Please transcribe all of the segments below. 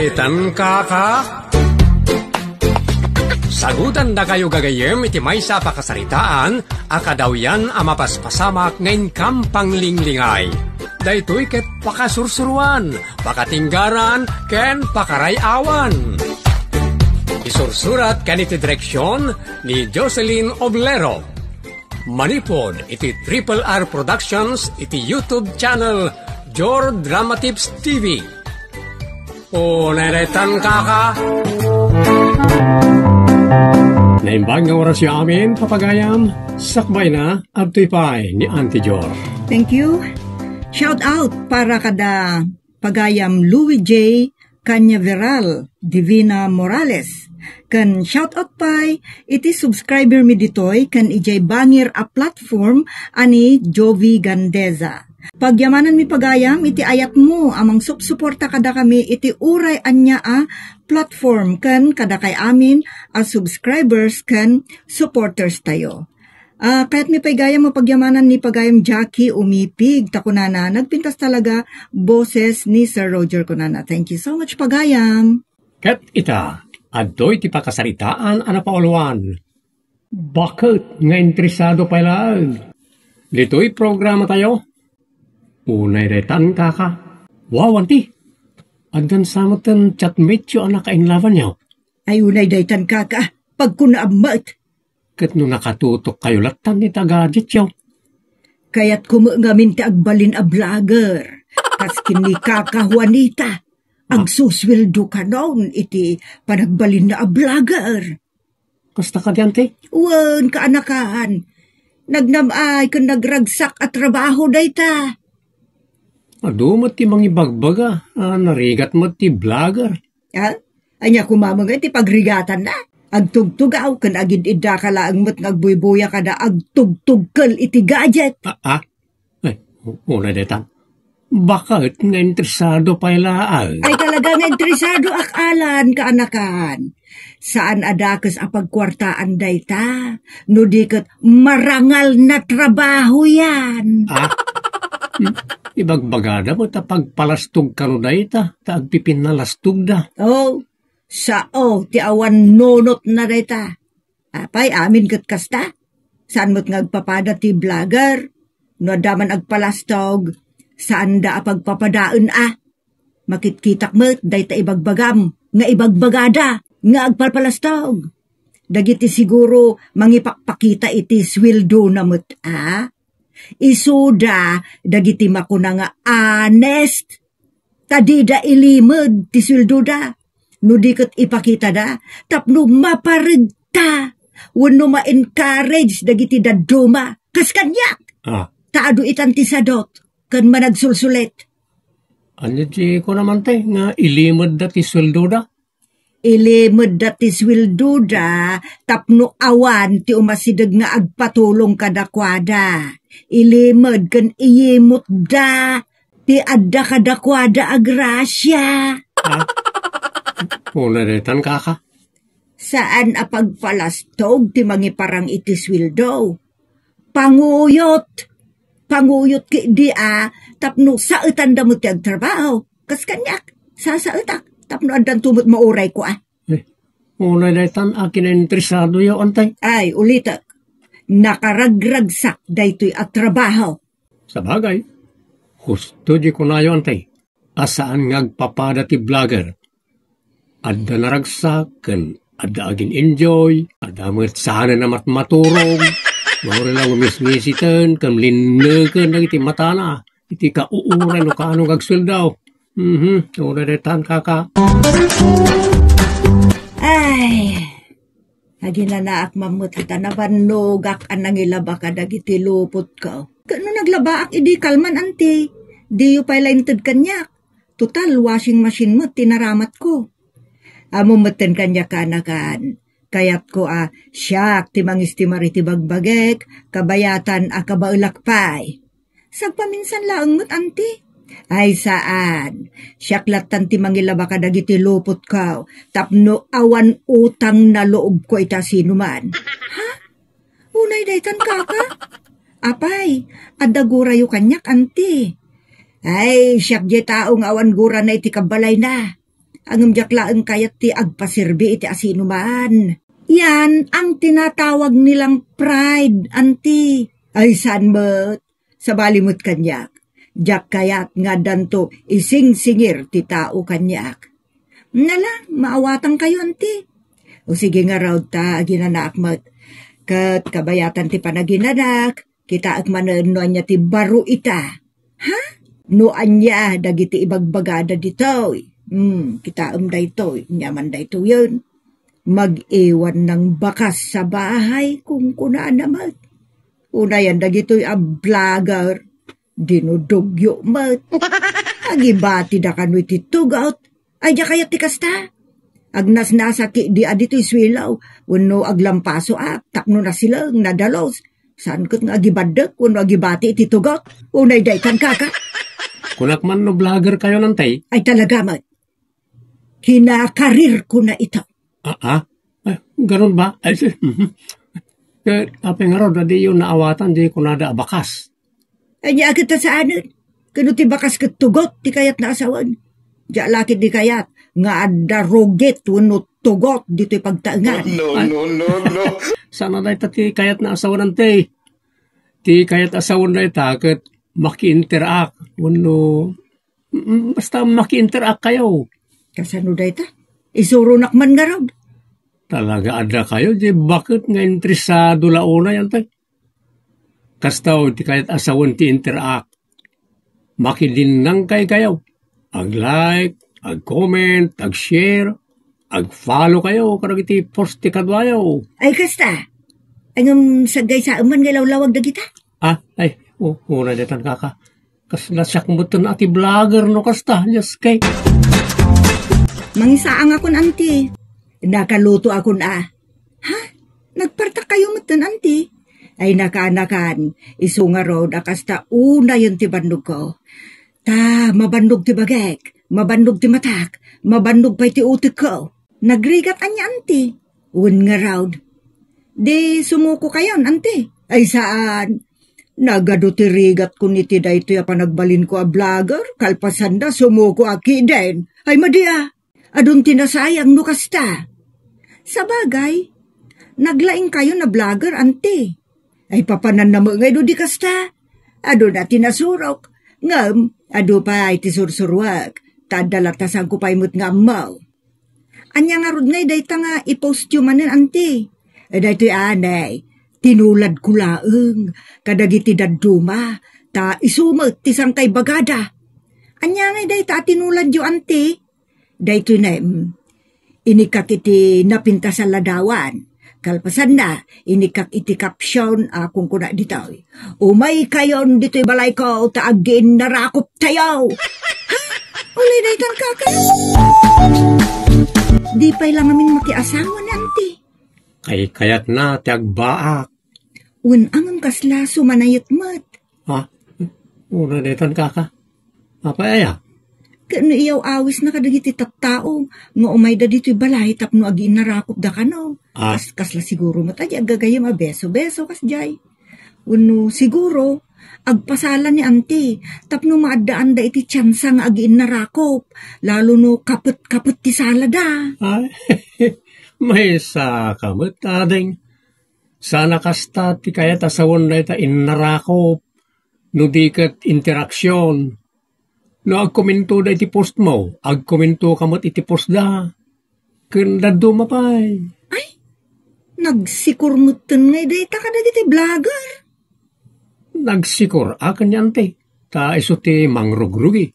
Nairetan ka? Sagutan na kayo gagayem iti maysa pakasaritaan, akadaw yan amapaspasamak ngayon kampang linglingay. Daytoy ket pakasursuruan, pakatinggaran, ken pakarayawan. Isursurat kaniti direksyon ni Jocelyn Oblero. Manipod iti Triple R Productions iti YouTube channel Jor Drama Tips TV. O nairetan ka? Naimbag nga oras yung amin, papagayam, sakbay na at tuypay ni Auntie Jor. Thank you. Shout out para kada pagayam Louis J. Canyaveral, Divina Morales. Kan shout out pay, iti subscriber mi ditoy kan ijay bangir a platform ani Jovi Gandeza. Pagyamanan mi pagayam, iti ayat mo amang suporta kada kami iti uray anya a platform kan kada kay amin a subscribers kan supporters tayo. Kahit mi paygayam mo pagyamanan ni pagayam Jackie umipig takunana, nagpintas talaga boses ni Sir Roger kunana. Thank you so much pagayam. Ket ita, adoy ti pakasaritaan ana pauluan. Bakit nga interesado pala? Dito'y programa tayo. Unay retan ka. Wawanti. Agdan samutan chatmate yung anak kainglavan niyo. Ay unay daytan ka. Pagkunaabmat. Ket no nakatutok kayo latan ni tagadit yaw. Kaya't kumungamin ti agbalin a vlogger. Kas kini kaka Juanita. Agsuswildo ka noon iti panagbalin na a vlogger. Kasta ka diyan, te? Wan, kaanakan. Nagnamay kung nagragsak at trabaho dayta. Adumot ti mangibagbaga. Narigat mo ti vlogger. Anya kumamang ti pagrigatan na. Agtugtugaw kan agid idda ka laang mat ngagbuybuya kada agtugtugkel iti gadget. Una detan. Bakit nga interesado pa ilaang? Ay talaga nga interesado akalan kaanakan. Saan adakas apagkwartaan dayta? No diket marangal na trabaho yan. Ibagbagada mo ta pagpalastog ka no dayta, ta agpipin na lastog da. Oh, sao ti awan nonot na dayta. Apay amin ket kasta. Saan mo't ngagpapada ti vlogger? No daman agpalastog, saan da apagpapadaan Makitkitak mo't dayta ibagbagam, nga ibagbagada, nga agpalpalastog. Dagiti siguro mangipakpakita iti sweldo na mo't Isuda, dagiti makuna nga honest. Tadida ilimod ti sweldo da. No diket ipakita da, tapno maparigta. Wano ma-encourage dagiti daduma. Kaskanyak! Taado itantisadot, kan managsulsulet. Ano di ko naman te, nga ilimod da ti sweldo da? Ilimod da ti sweldo da, tapno awan ti umasidag nga agpatulong kadakwada. Ilimod kan iyimot da, ti adda kadakwada agrasya. Unaretan ka. Saan apagpalastog ti mangiparang iti sweldo? Panguyot ki di tapno saetan da mo ti agtrabaho. Kaskanyak, sasaetak, tapno adan tumot mauray ko Unaretan akin interesado yaw antay. Ay, ulitak. Nakaragragsak daytoy at trabaho. Sa bagay, husto di ko na yun, antay. Asaan ngagpapada ti vlogger? Adda naragsaken, adda agin enjoy, adda met sana namat maturog, mawari lang umisngisitan, kamlinnaken na iti matana, iti kauuran o kaano gagsweldaw. Unaretan kaka. Ay, agin na mamut at nabanogak anang ilaba ka dagiti lupot ka. Kano naglabaak idi kalman anti, di yu pala inted kanyak. Total, washing machine mo, tinaramat ko. Amumatan kanya kanakan. Kayat ko siyak timangistimari ti bagbagek, kabayatan kabaulakpay. Sagpaminsan laang mo't anti. Ay saan? Siyak latan timangilaba ka dagiti lupot ka. Tapno awan utang na loob ko ita sinuman. Unay daytan kaka? Apay, adagura yu kanyak anti. Ay, siyak di taong awan gura na iti kabalay na. Ang jaklaang kayat ti agpasirbi iti asinuman. Yan ang tinatawag nilang pride, anti. Ay saan mo't? Sa balimot kanyak. Jak kayat nga danto ising-singir ti tao kanyak. Nala, maawatan kayo, anti. O sige nga raw ta, ginanak mo't. Kat kabayatan ti panaginanak, kita agmananuan niya ti baro ita. Ha? Noan niya, dagiti ibagbagada dito. Kita dayto, nyaman dayto yun. Mag-iwan ng bakas sa bahay kung kunaan naman. Una yan, dagito'y vlogger. Dinudugyo mat. Agibati da kano'y titugaut. Ay, di kaya tikasta. Agnas nasaki di adito'y swilaw. Wano aglampaso tapno na sila nadalos. Saan ko't nga agibadak, wano agibati titugaut. Unay daytan kaka. Kunak man no vlogger kayo nantay? Ay talaga mat. Kinakarir ko na ito. Ganun ba? Apa nga raw, dadi yung naawatan, di ko nada bakas. Ay niya agad sa anon. Kano ti bakas katugot, ti kayat na asawan. Diya lakit di kayat, nga ada roget, wano tugot, dito'y pagtaangan. No. Sana na ti kayat na asawan nantay. Ti kayat asawan na kat maki-interact. Wano, basta maki-interact kayo. Kasano da ita? Isuro nakman nga raw. Talaga ada kayo, di bakit nga interesado launa yan tayo? Kastaw, ti kayat asawan ti interact. Makidinang kayo. Ag-like, ag-comment, ag-share, ag-follow kayo, karag iti post ti kadwayo. Ay kasta, ang sagay sa aman nga lawlawag na kita. Una detan kaka. Kaslasyak mo ito na ati vlogger no kasta, just kay. Mangisaang akon, anti. Nakaluto akon Ha? Nagparta kayo mo tan, anti? Ay nakanakan, isunga road akasta una yun ti bandog ko. Mabandog ti bagek, mabandog ti matak, mabandog pa ti utik ko. Nagrigat anya, anti. Un nga raw. Di sumuko kayon, anti. Ay saan? Nagado ti rigat ko ni ti dayto ya panagbalin ko a vlogger, kalpasanda sumuko aki den. Ay madia, adun tinasayang no kasta. Sa bagay, naglaing kayo na vlogger, anti. Ay papanan na ngay do di kasta. Ado na tinasurok. Ngam, ado pa iti sursurwag. Tadalatasan ko pa imot nga amaw. Anya nga rod ngay dayta nga ipost yung manin, anti. Dayto'y anay, tinulad ko laeng. Kadagiti daduma, ta isumot tisang kay bagada. Anya ngay dayta tinulad yung anti. Dayto'y na inikak iti napinta sa ladawan. Kalpasan na, inikak iti caption kung kuna dito. Umay kayon dito'y balay ko, taagin narakop tayo. Ha? Ulay na itang kaka. Di pa'y lang amin makiasawa ni anti. Kayat na, tiagbaak. Ang kasla sumanayot mat. Una detan kaka. Apa aya? Kano iyaw awis na kadagiti tattao, nga umay da dito'y balay, tapno agi narakop da ka no. Kasla siguro matay, agagayam a beso-beso kas jay. Uno, siguro, agpasalan ni anti, tapno maadaan da iti tsansa nga agi narakop, lalo no kapit-kapit ti sala da. May sa kamot ading. Sana kasta ti kaya tasawon na ita inarakop, no dikat interaksyon. No agkomento da iti post mo, agkomento kamot iti post da. Kanda dumapay. Ay, nagsikurmutan nga iti kadagiti vlogger. Nagsikur, akan yante. Ta iso ti mangrugrugi.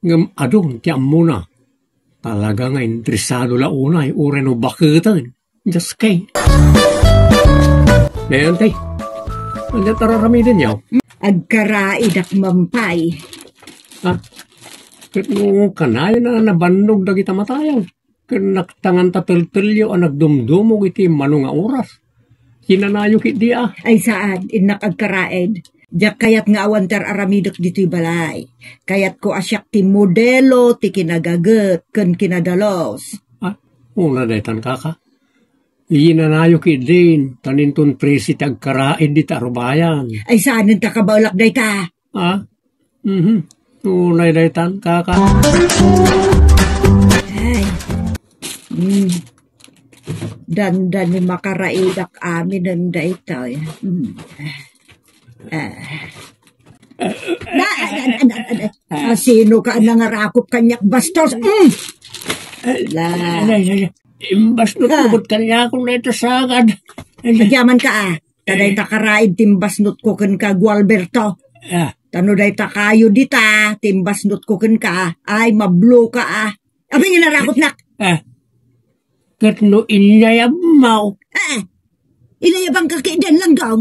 Ngam adong ti amuna. Talaga nga interesado la unay, ure no bakitan. Just kay. Nayante, ano tararamidan yaw? Agkaraidak mampay. No, kanayo na nabandog dagita matayaw. Kanaktangan tatel-telyo ang nagdumdumog iti manong nga oras. Hinanayo kit di Ay saan, inakagkaraed. Diyak kayat nga awantar aramidok dito'y balay. Kayat ko asyak ti modelo, ti kinagagat, kan kinadalos. Una daytan kaka. Hinanayo kit din, tanintun presit agkaraed di tarubayan. Ay saan, nagtakabaulak dayta? Unay daytan kaka. Ay, Dandan ni makaraidak amin ng daytoy. Sino ka nangarakop kanyak bastos? Imbas no kumot kanya akong na ito sagad. Nagyaman ka Taday takaraid timbasnot ko ken ka Gualberto. Tano day takayo dita, timbasnot ko ken ka, ay mablo ka Abing inarakot nak. Katno inyayab mau. Inayabang kakidan lang gaw.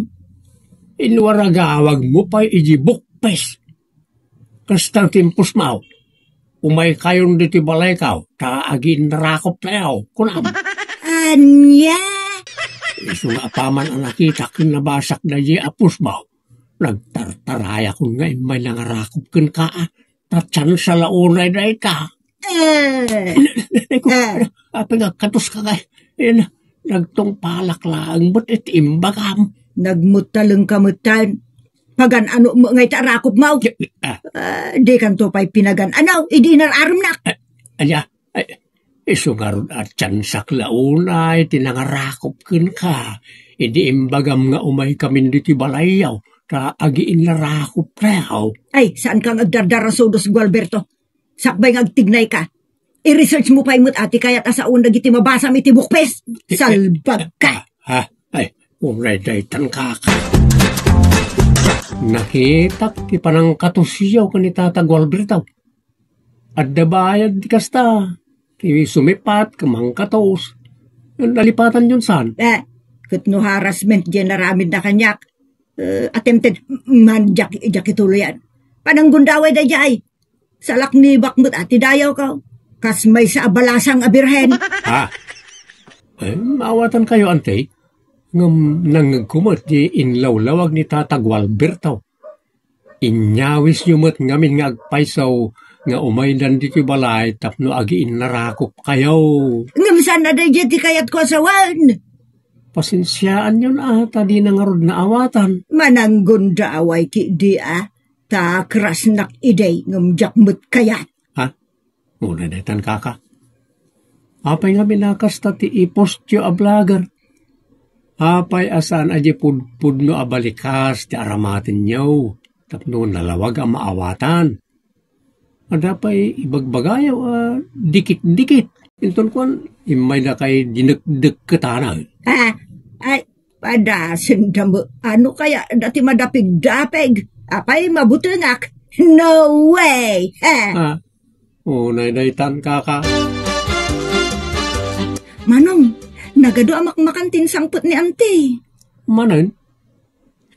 Inwaragawag mo pa ijibukpes. Kastang timpus mau. Umay kayon diti balay kaw, taagin narakop na yaw. Kunam. Anya? Iso nga paman ang nakita kung nabasak na di apus mau. Nagtartaraya kung nga may nangarakop kun ka. Tatsan sa launay na ika. Apa nga katos ka nga. Nagtong palak lang, ba't itimbagam? Nagmutaleng kamutan. Pagan ano mo ngay tarakop mau. Di kan to pa'y pinagan. Ano, idi nararam nak. Iso nga ron at tiyan sak launay, tinangarakop kun ka. Idi imbagam nga umay kami diti balayaw. Agiin narakop rayaw. Ay, saan kang agdardara sodos, Gualberto? Sakbay ngagtignay ka. I-research mo pa imot ati kaya't asaon nagiti mabasa mi tibukpes. Salbag ka. Ay, uray daytan ka. Nakita ti panang katusiyaw ka ni Tata Gualberto. At dabayad di kasta. Ti sumipat kamang katos. Nalipatan yun saan? Kutno harassment dyan naramid na kanyak. Attempted man jak ituloy yan. Panang gundaway da jay. Salak ni bakmut ati dayaw ka. Kas may sa abalasang abirhen. Maawatan kayo, ante. Nangagkumot di inlawlawag ni Tata Gualberto. Inyawis yumot ngamin nga agpaysaw nga umaydan di balay tapno agiin narakop kayo. Ngamsan na da di kayat ko asawan. Pasensyaan yun di nangarod na awatan. Mananggon daaway ki di ta kras nak iday ngamjakmut kayat. Muna netan kaka. Apay nga binakas ti ipostyo a vlogger. Apay asan aji pudno a balikas ti aramatin nyaw. Tapno nalawag ang maawatan. Adapay ibagbagayaw dikit-dikit. Inton kuan imay na kay dinagdag katana. Ay, padasin damo. Ano kaya dati madapig-dapig? Apay mabutengak? No way! Naitan kaka. Manong, nagado amak makantin sangput ni auntie. Manon,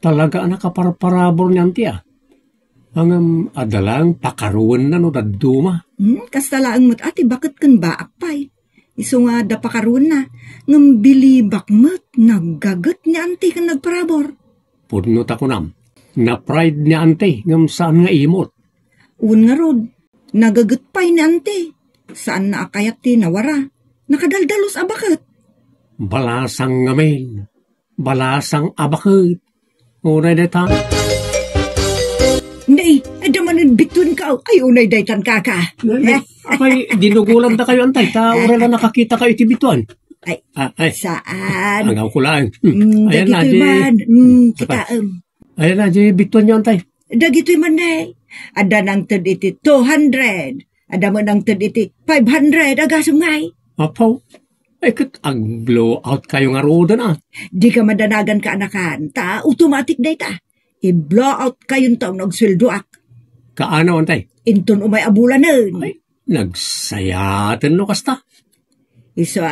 talaga nakaparparabor ni auntie Ang adalang pakaruan na no daduma. Kastalaang mat ati, bakit kan ba akpay? Iso nga da pakaruan na, ngambili bakmat, naggagat ni auntie kan nagparabor. Pudnot ako nam, na pride ni auntie, ngam saan nga imot. Un nga rod, nagagat pa'y ni auntie. Saan na akayat ti nawara? Nakadaldalos abakat. Balasang ngamin, balasang abakat. Unay daytan. Nay, adamanin bitun ka. Ay, unay daytan kaka. Apay, dinugulan na kayo antay. Ura na nakakita kayo ti bituan. Ay, saan? Hanggang ko lang. Ayan na, kita Ayan na, bituan nyo antay. Dagito'y man day. Ada nang ted iti 200. Ada mo nang ted iti 500. Agasong ngay. Apaw, ay kat ang blow out kayo nga roda Di ka madanagan ka anakan. Automatic day ta. I-blow out kayong taong nagsweldoak. Kaano antay? Inton umay abulan nun. Ay, nagsayatan no kasta. Iso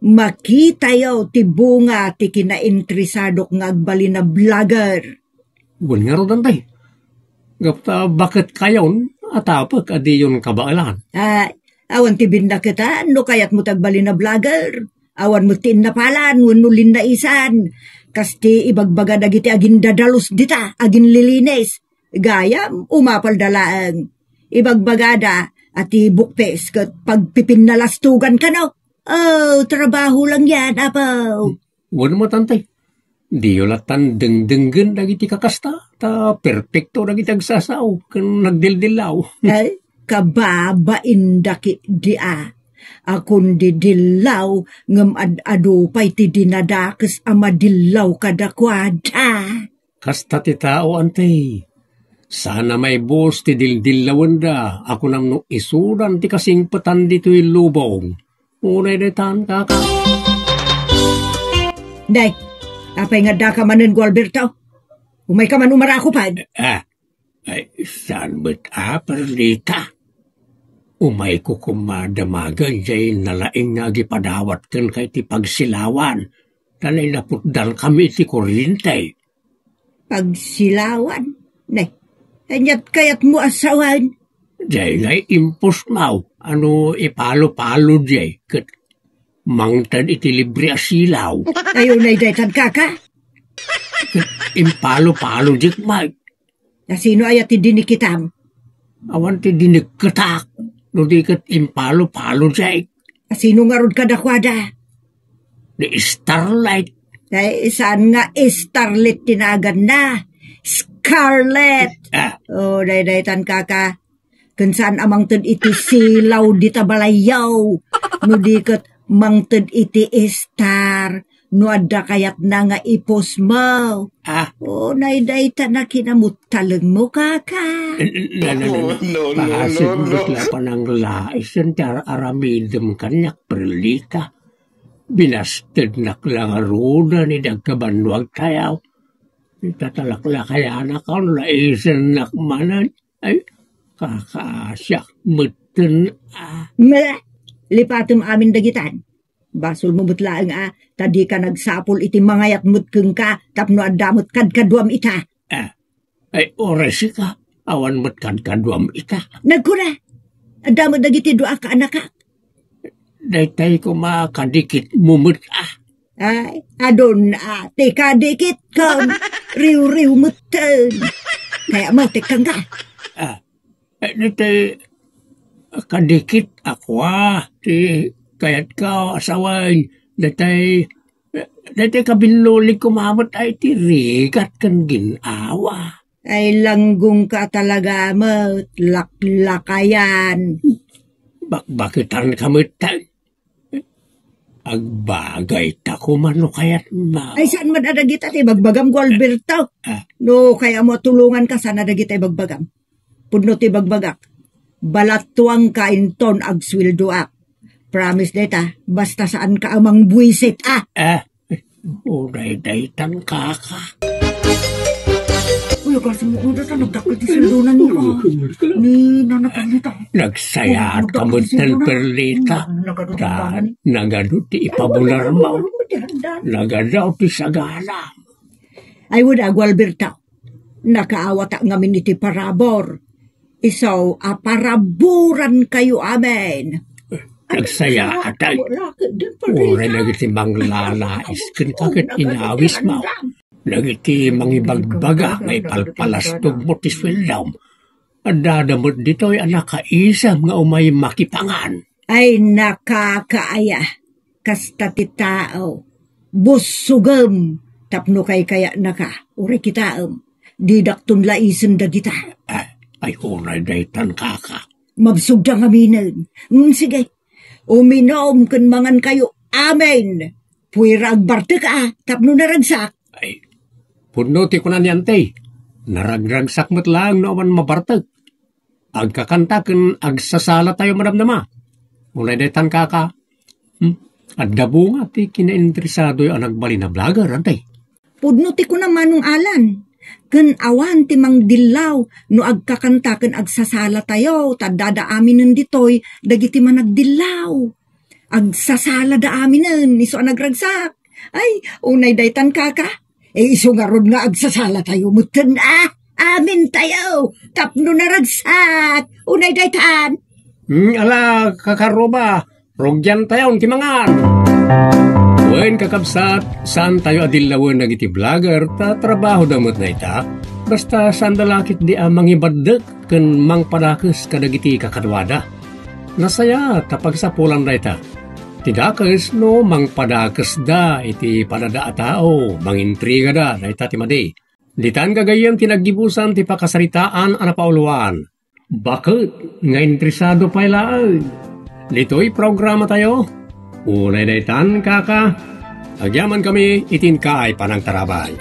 makita yaw ti bunga ti kinaintrisadok ngagbali na vlogger. Buwan nga roda antay. Gapta bakit kayon atapag adi yun kabaalan. Awan ti binda kita, no kayat mo tagbali na vlogger. Awan mo tinapalan, ngunulin na isan. Kasti ibagbaga dagiti agin dadalos dita, agin lilines. Gayam, umapal dalaang. Ibagbagada at ibukpes kat pagpipinalastugan ka no. Trabaho lang yan, apaw. Wala mo tantay. Di yun latan deng-denggen dagiti kakasta. Ta perfecto dagiti agsasaw. Kan nagdildilaw. Kababain daki dia. Akon di dilaw ngem ad-ado pay ti dinadakes ama dilaw kadakwada. Kasta ti tao, antay. Sana may bus ti dildilawan da. Ako nang no isudan ti kasingpatan dito'y lubong. Unay detan, kaka. Day, apay nga da ka manen Gualberto? Umay ka man umara ako pa. Ay, saan ba't Perlita? Umay ko kumadamagan jay nalaing nga gipadawat ken kay ti pagsilawan. Talay naputdan kami ti kuryente. Pagsilawan? Nay, anyat kayat mo asawan? Jay ngay impos maw. Ano ipalo-palo jay. Kat mangtad iti libre asilaw. Ayaw na idaytan kaka? Impalo-palo jay mag. Na sino ayat ti dinikitam? Awan ti dinikatak. No di kat impalo-palo jay. Na sino nga rod kadakwada? The Starlight. Ay, saan nga Starlet tinagan na? Scarlet! Oh, daytan kaka. Kansan amang tud iti silaw di tabalayaw. No di kat mangtud iti Star. No adda kayat na nga ipos mo. Oh, naidaytan na kinamutalang mo kaka. No. Pahasin mo pa ng lais ang aramidem kanyak Perlita. Binasted na klang aruda ni dagkabanwag tayaw. Itatalakla kaya na kaon laisan nakmanan. Ay, kakasyak muten Lipatum amin dagitan. Basol mo butlaang tadi ka nagsapol iti mangayat mutkeng ka, tapno adamot kadkaduam ita. Ay, oresi ka. Awan mo't kadkaduam ita. Nagkura. Adamot dagiti doa ka anak ka. Daytay ko makadikit mumut Ay, adon teka dikit kan. Riw-riw muten. Kaya mo tekang ka. Daytay kadikit ako ti kayat ka asawan. Daytay kabinulig kumamot ay ti rigat kan ginawa. Ay langgong ka talaga mo. Laklakayan. Bakitan kamutan. Agbagay ta kumano kayat ma. Ay saan man adagit at ibagbagam Gualberto? No, kaya mo tulungan ka sana adagit ay bagbagam. Pudno ti bagbagak. Balatuang ka inton agswildoak. Promise deta, basta saan ka amang buwisit Uday-daytan kaka. Uy, kasi mo deta nagdakit ti sildunan niyo. Ni nanapag nito. Nagsayat kamutan Perlita. Nagado ti ipabular mo. Nagadaw ti sagala. Ay wala, Gualberto. Nakaawata ngamin iti parabor. Isaw, paraburan kayo amen. Nagsaya atay. Ura nagiti manglalais. Kakit inawis mo. Nagiti mangibagbaga. Ngay palpalastog mo ti swildam. Adadamot dito'y anakaisam nga umay makipangan. Ay nakakaaya. Kasta ti tao. Busugam. Tapno kay kaya naka. Uri kitaam. Didaktun laisen da kita. Ay unay daytan kaka. Mabsugda nga minan. Sige. Uminom kan mangan kayo. Amen. Puwira agbarte ka. Tapno naragsak. Ay, puno ti kunan yantay. Naragragsak mat lang no awan mabartag. Agkakantaken agsasala tayo madamdama. Unay daytan kaka. At dabo nga ti kinainteresado yung nagbali na vlogger antay. Pudno ti kunan manong alan. Ken awan ti mangdilaw no agkakantaken agsasala tayo tadada aminen ditoy dagiti managdilaw. Agsasala da aminen iso nagragsak. Ay, unay daytan kaka. Iso nga rod nga agsasala tayo muten amin tayo. Tapno naragsak. Unay daytan. Ala kakaroba. Rogyan tayo ti mangan. Wen kakabsat, saan tayo adilawan na iti vlogger, trabaho damot na ita. Basta saan dalakit di amang ibadek, ken mang padakes kadagiti kakadwada. Nasaya tapag sa pulang na ita. Tidakes no mang padakes da iti padada tao, mang intriga da na ita ti madi. Ditan kagayam tinaggibusan ti pakasaritaan anapauluan. Bakit nga interesado pa ilaan? dito'y programa tayo. Unay daytan kaka, agyaman kami itin kaay panang tarabay.